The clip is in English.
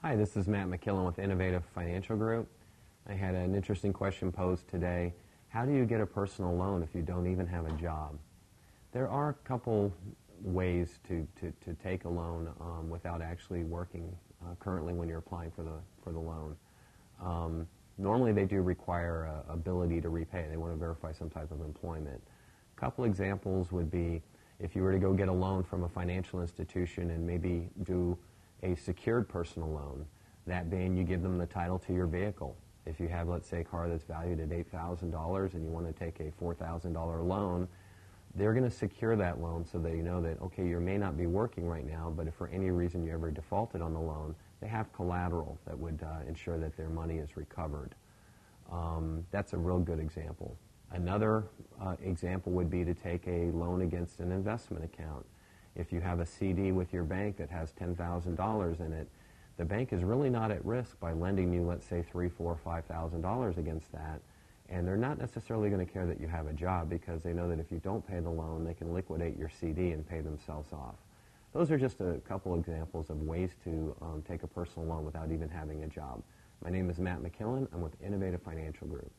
Hi, this is Matt McKillen with Innovative Financial Group. I had an interesting question posed today. How do you get a personal loan if you don't even have a job? There are a couple ways to take a loan without actually working currently when you're applying for the loan. Normally they do require ability to repay. They want to verify some type of employment. A couple examples would be if you were to go get a loan from a financial institution and maybe do a secured personal loan, that being you give them the title to your vehicle. If you have, let's say, a car that's valued at $8,000 and you want to take a $4,000 loan, they're going to secure that loan so that you know that, okay, you may not be working right now, but if for any reason you ever defaulted on the loan, they have collateral that would ensure that their money is recovered. That's a real good example. Another example would be to take a loan against an investment account. If you have a CD with your bank that has $10,000 in it, the bank is really not at risk by lending you, let's say, $3,000, $4,000, $5,000 against that. And they're not necessarily going to care that you have a job because they know that if you don't pay the loan, they can liquidate your CD and pay themselves off. Those are just a couple examples of ways to take a personal loan without even having a job. My name is Matt McKillen. I'm with Innovative Financial Group.